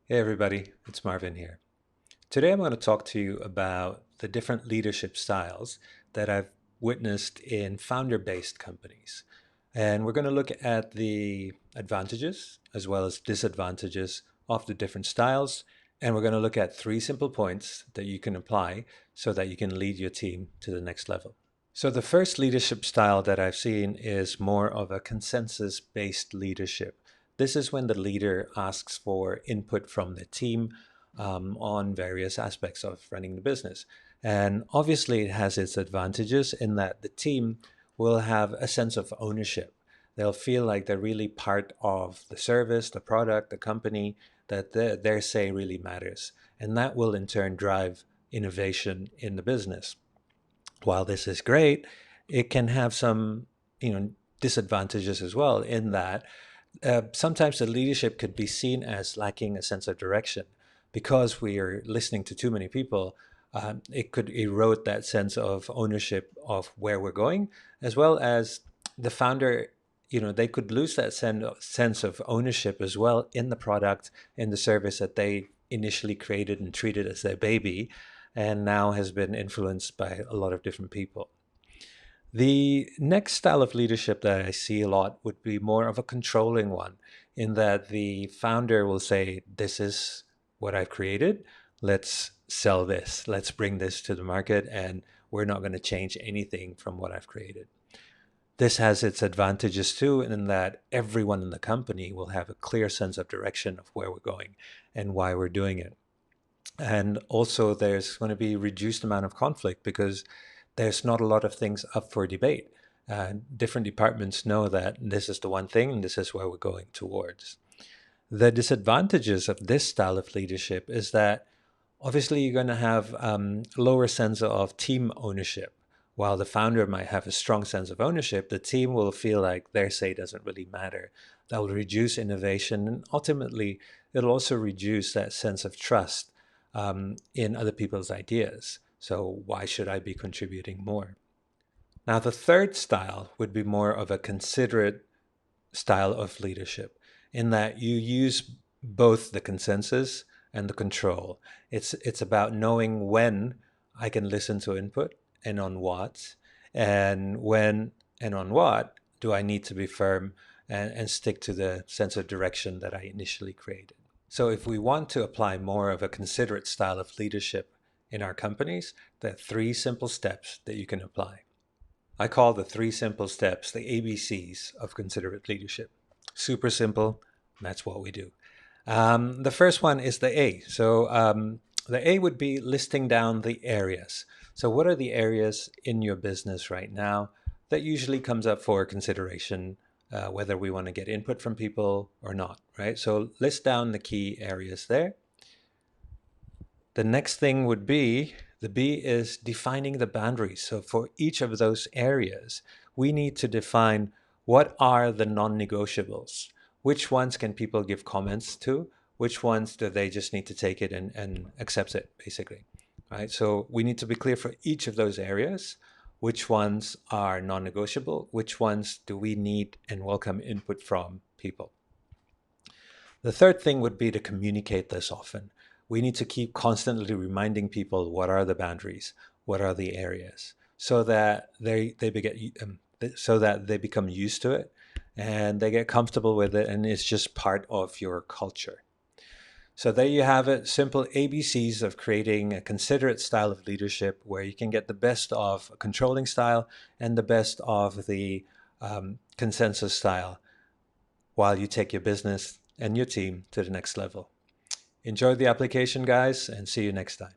Hey everybody, it's Marvin here. Today I'm going to talk to you about the different leadership styles that I've witnessed in founder-based companies. And we're going to look at the advantages as well as disadvantages of the different styles. And we're going to look at three simple points that you can apply so that you can lead your team to the next level. So the first leadership style that I've seen is more of a consensus-based leadership. This is when the leader asks for input from the team on various aspects of running the business. And obviously, it has its advantages in that the team will have a sense of ownership. They'll feel like they're really part of the service, the product, the company, that their say really matters. And that will in turn drive innovation in the business. While this is great, it can have some, disadvantages as well in that sometimes the leadership could be seen as lacking a sense of direction because we are listening to too many people. It could erode that sense of ownership of where we're going, as well as the founder. They could lose that sense of ownership as well in the product, in the service that they initially created and treated as their baby, and now has been influenced by a lot of different people. The next style of leadership that I see a lot would be more of a controlling one, in that the founder will say, "This is what I've created. Let's sell this. Let's bring this to the market, and we're not going to change anything from what I've created." This has its advantages too, in that everyone in the company will have a clear sense of direction of where we're going and why we're doing it. And also, there's going to be reduced amount of conflict because there's not a lot of things up for debate. Different departments know that this is the one thing and this is where we're going towards. The disadvantages of this style of leadership is that obviously you're going to have lower sense of team ownership. While the founder might have a strong sense of ownership, the team will feel like their say doesn't really matter. That will reduce innovation, and ultimately, it'll also reduce that sense of trust in other people's ideas. So why should I be contributing more? Now, the third style would be more of a considerate style of leadership, in that you use both the consensus and the control. It's about knowing when I can listen to input and on what, and when and on what do I need to be firm and stick to the sense of direction that I initially created. So if we want to apply more of a considerate style of leadership in our companies, there are three simple steps that you can apply. I call the three simple steps the ABCs of considerate leadership. Super simple. That's what we do. The first one is the A. So the A would be listing down the areas. So what are the areas in your business right now that usually comes up for consideration, whether we want to get input from people or not, right? So list down the key areas there. The next thing would be the B is defining the boundaries. So for each of those areas, we need to define what are the non-negotiables. Which ones can people give comments to? Which ones do they just need to take it and accept it, basically? Right? So we need to be clear for each of those areas. Which ones are non-negotiable? Which ones do we need and welcome input from people? The third thing would be to communicate this often. We need to keep constantly reminding people what are the boundaries, what are the areas, so that they become used to it and they get comfortable with it, and it's just part of your culture. So there you have it, simple ABCs of creating a considerate style of leadership where you can get the best of a controlling style and the best of the consensus style while you take your business and your team to the next level. Enjoy the application, guys, and see you next time.